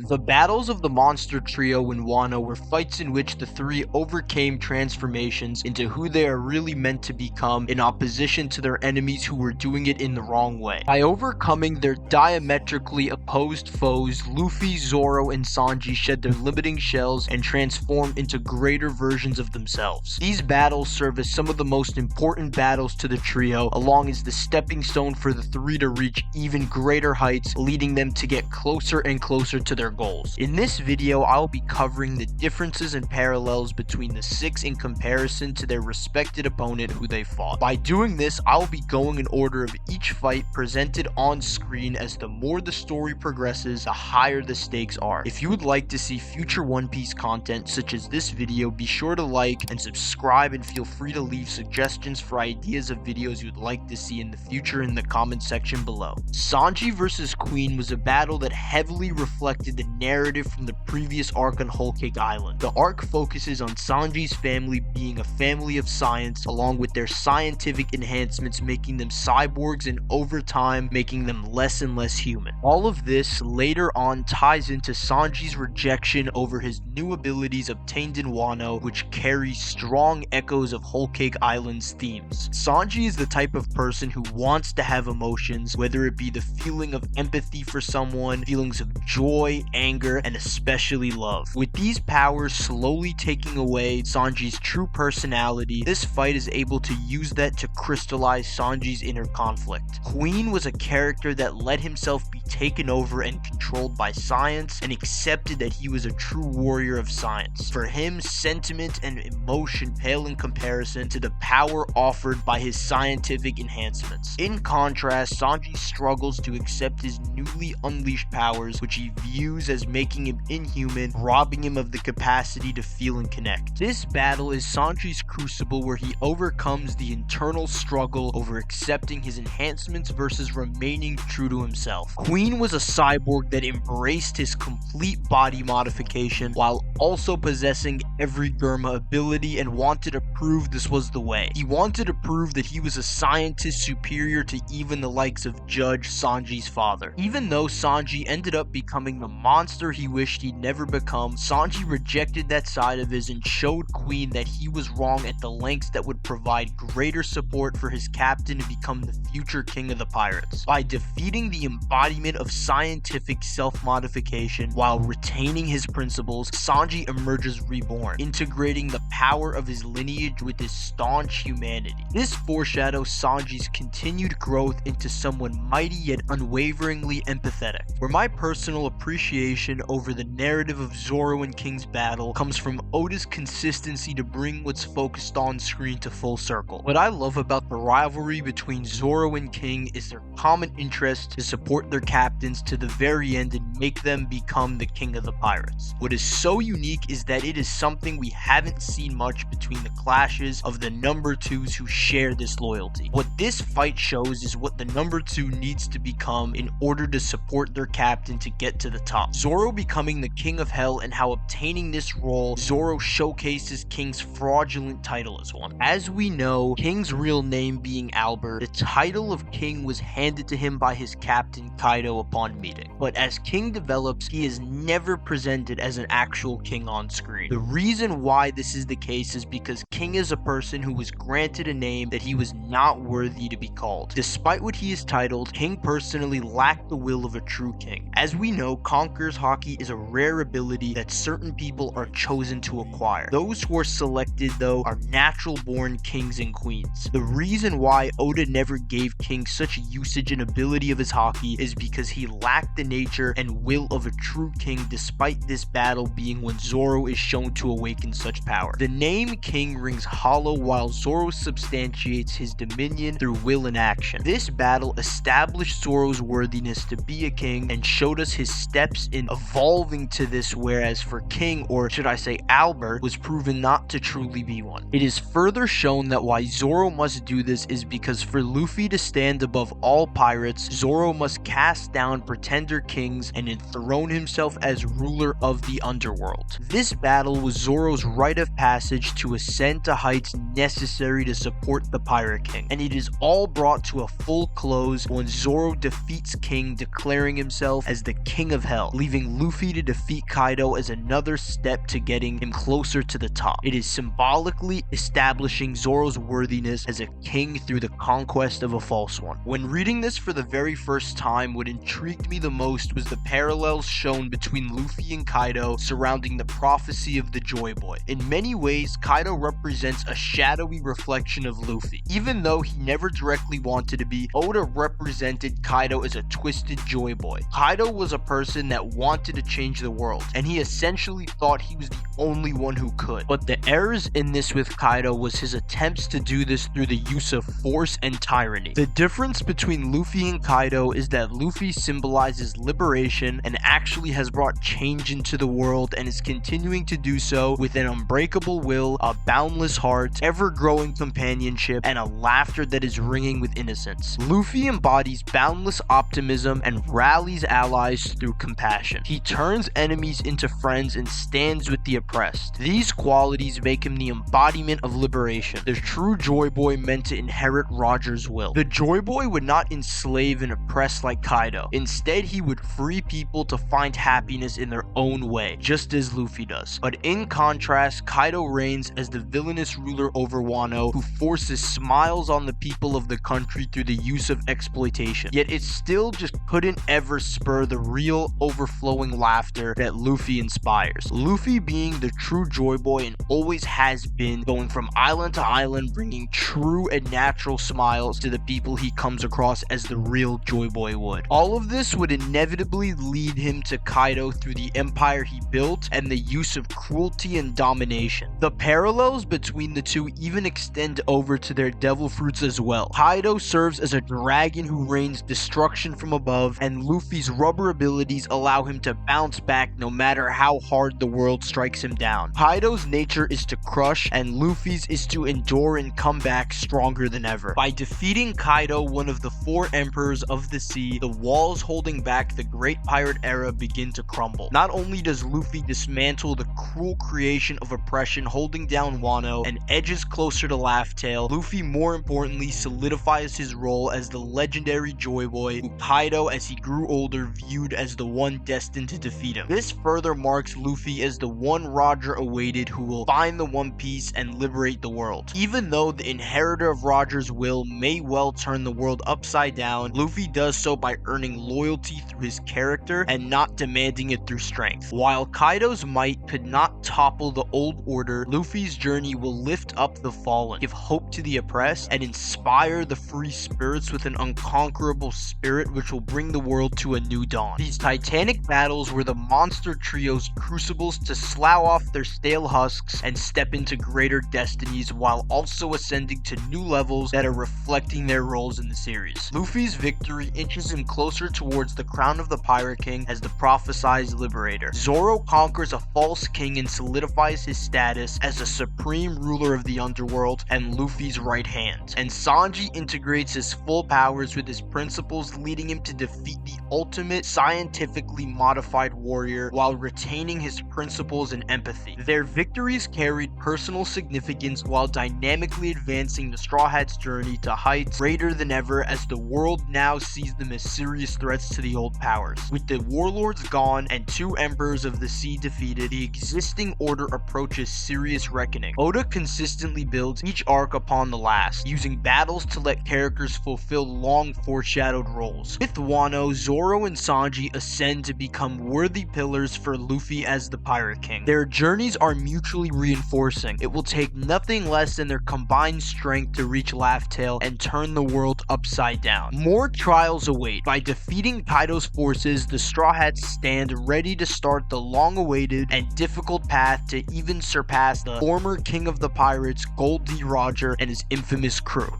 The battles of the monster trio in Wano were fights in which the three overcame transformations into who they are really meant to become in opposition to their enemies who were doing it in the wrong way. By overcoming their diametrically opposed foes, Luffy, Zoro, and Sanji shed their limiting shells and transformed into greater versions of themselves. These battles serve as some of the most important battles to the trio, along as the stepping stone for the three to reach even greater heights, leading them to get closer and closer to their goals. In this video, I'll be covering the differences and parallels between the six in comparison to their respected opponent who they fought. By doing this, I'll be going in order of each fight presented on screen, as the more the story progresses, the higher the stakes are. If you would like to see future One Piece content such as this video, be sure to like and subscribe, and feel free to leave suggestions for ideas of videos you'd like to see in the future in the comment section below. Sanji vs. Queen was a battle that heavily reflected the narrative from the previous arc on Whole Cake Island. The arc focuses on Sanji's family being a family of science, along with their scientific enhancements making them cyborgs, and over time making them less and less human. All of this later on ties into Sanji's rejection over his new abilities obtained in Wano, which carry strong echoes of Whole Cake Island's themes. Sanji is the type of person who wants to have emotions, whether it be the feeling of empathy for someone, feelings of joy, anger, and especially love. With these powers slowly taking away Sanji's true personality, this fight is able to use that to crystallize Sanji's inner conflict. Queen was a character that let himself be taken over and controlled by science, and accepted that he was a true warrior of science. For him, sentiment and emotion pale in comparison to the power offered by his scientific enhancements. In contrast, Sanji struggles to accept his newly unleashed powers, which he views as making him inhuman, robbing him of the capacity to feel and connect. This battle is Sanji's crucible, where he overcomes the internal struggle over accepting his enhancements versus remaining true to himself. Queen was a cyborg that embraced his complete body modification while also possessing every Germa ability, and wanted to prove this was the way. He wanted to prove that he was a scientist superior to even the likes of Judge, Sanji's father. Even though Sanji ended up becoming the monster he wished he'd never become, Sanji rejected that side of his and showed Queen that he was wrong at the lengths that would provide greater support for his captain to become the future king of the pirates. By defeating the embodiment of scientific self-modification while retaining his principles, Sanji emerges reborn, integrating the power of his lineage with his staunch humanity. This foreshadows Sanji's continued growth into someone mighty yet unwaveringly empathetic. Where my personal appreciation over the narrative of Zoro and King's battle comes from Oda's consistency to bring what's focused on screen to full circle. What I love about the rivalry between Zoro and King is their common interest to support their captains to the very end and make them become the king of the pirates. What is so unique is that it is something we haven't seen much between the clashes of the number twos who share this loyalty. What this fight shows is what the number two needs to become in order to support their captain to get to the top. Zoro becoming the king of hell, and how obtaining this role, Zoro showcases King's fraudulent title as one. As we know, King's real name being Albert, the title of king was handed to him by his captain Kaido upon meeting. But as King develops, he is never presented as an actual king on screen. The reason why this is the case is because King is a person who was granted a name that he was not worthy to be called. Despite what he is titled, King personally lacked the will of a true king. As we know, Conqueror's Haki is a rare ability that certain people are chosen to acquire. Those who are selected, though, are natural-born kings and queens. The reason why Oda never gave King such usage and ability of his Haki is because he lacked the nature and will of a true king, despite this battle being when Zoro is shown to awaken such power. The name King rings hollow, while Zoro substantiates his dominion through will and action. This battle established Zoro's worthiness to be a king and showed us his steps in evolving to this, whereas for King, or should I say Albert, was proven not to truly be one. It is further shown that why Zoro must do this is because for Luffy to stand above all pirates, Zoro must cast down pretender kings and enthrone himself as ruler of the underworld. This battle was Zoro's rite of passage passage to ascend to heights necessary to support the Pirate King, and it is all brought to a full close when Zoro defeats King, declaring himself as the King of Hell, leaving Luffy to defeat Kaido as another step to getting him closer to the top. It is symbolically establishing Zoro's worthiness as a king through the conquest of a false one. When reading this for the very first time, what intrigued me the most was the parallels shown between Luffy and Kaido surrounding the prophecy of the Joy Boy. In many ways, Kaido represents a shadowy reflection of Luffy. Even though he never directly wanted to be, Oda represented Kaido as a twisted Joy Boy. Kaido was a person that wanted to change the world, and he essentially thought he was the only one who could. But the errors in this with Kaido was his attempts to do this through the use of force and tyranny. The difference between Luffy and Kaido is that Luffy symbolizes liberation and actually has brought change into the world and is continuing to do so with an unbreakable will, a boundless heart, ever-growing companionship, and a laughter that is ringing with innocence. Luffy embodies boundless optimism and rallies allies through compassion. He turns enemies into friends and stands with the oppressed. These qualities make him the embodiment of liberation, the true Joy Boy meant to inherit Roger's will. The Joy Boy would not enslave and oppress like Kaido. Instead, he would free people to find happiness in their own way, just as Luffy does. But in contrast, Kaido reigns as the villainous ruler over Wano who forces smiles on the people of the country through the use of exploitation. Yet it still just couldn't ever spur the real overflowing laughter that Luffy inspires. Luffy being the true Joy Boy and always has been, going from island to island, bringing true and natural smiles to the people he comes across as the real Joy Boy would. All of this would inevitably lead him to Kaido through the empire he built and the use of cruelty and domination. The parallels between the two even extend over to their devil fruits as well. Kaido serves as a dragon who rains destruction from above, and Luffy's rubber abilities allow him to bounce back no matter how hard the world strikes him down. Kaido's nature is to crush, and Luffy's is to endure and come back stronger than ever. By defeating Kaido, one of the four emperors of the sea, the walls holding back the great pirate era begin to crumble. Not only does Luffy dismantle the cruel creation of oppression holding down Wano and edges closer to Laugh Tale, Luffy more importantly solidifies his role as the legendary Joy Boy who Kaido, as he grew older, viewed as the one destined to defeat him. This further marks Luffy as the one Roger awaited who will find the One Piece and liberate the world. Even though the inheritor of Roger's will may well turn the world upside down, Luffy does so by earning loyalty through his character and not demanding it through strength. While Kaido's might could not topple the old order, Luffy's journey will lift up the fallen, give hope to the oppressed, and inspire the free spirits with an unconquerable spirit which will bring the world to a new dawn. These titanic battles were the monster trio's crucibles to slough off their stale husks and step into greater destinies, while also ascending to new levels that are reflecting their roles in the series. Luffy's victory inches him closer towards the crown of the Pirate King as the prophesized liberator. Zoro conquers a false king and solidifies his status as the supreme ruler of the underworld and Luffy's right hand. And Sanji integrates his full powers with his principles, leading him to defeat the ultimate scientifically modified warrior while retaining his principles and empathy. Their victories carried personal significance while dynamically advancing the Straw Hats' journey to heights greater than ever, as the world now sees them as serious threats to the old powers. With the warlords gone and two emperors of the sea defeated, the existing order approaches serious reckoning. Oda consistently builds each arc upon the last, using battles to let characters fulfill long foreshadowed roles. With Wano, Zoro and Sanji ascend to become worthy pillars for Luffy as the Pirate King. Their journeys are mutually reinforcing. It will take nothing less than their combined strength to reach Laugh Tale and turn the world upside down. More trials await. By defeating Kaido's forces, the Straw Hats stand ready to start the long-awaited and difficult path to even surpass the former King of the Pirates, Gold D. Roger, and his infamous crew.